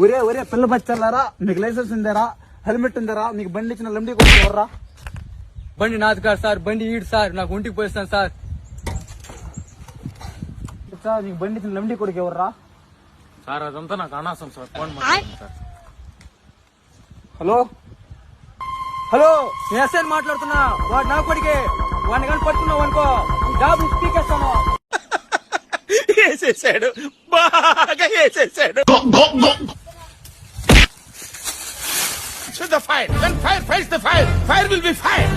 ఒరే ఒరే పిల్ల బచ్చారా, మీకు లైసెన్స్ ఉందారా, హెల్మెట్ ఉందారా, మీకు బండి ఇచ్చిన లంబడి కొట్టి ఎవర్రా? బండి నాది కాదు సార్, బండి ఈడు సార్, నాకు ఒంటికి పోయిస్తాను సార్. సార్ మీకు బండి ఇచ్చిన లంబడి కొడుకు ఎవర్రా? సార్ అదంతా నాకు అనవసరం సార్, ఫోన్ మాట్లాడండి సార్. హలో హలో, నేను ఎస్ఐని మాట్లాడుతున్నా. వాడు నా కొడుకే, వాడిని కానీ పట్టుకున్నావు అనుకో జాబ్ పీకేస్తాను. వేసేసాడు, బాగా వేసేసాడు. To the fire, when fire fights the fire, fire will be fire.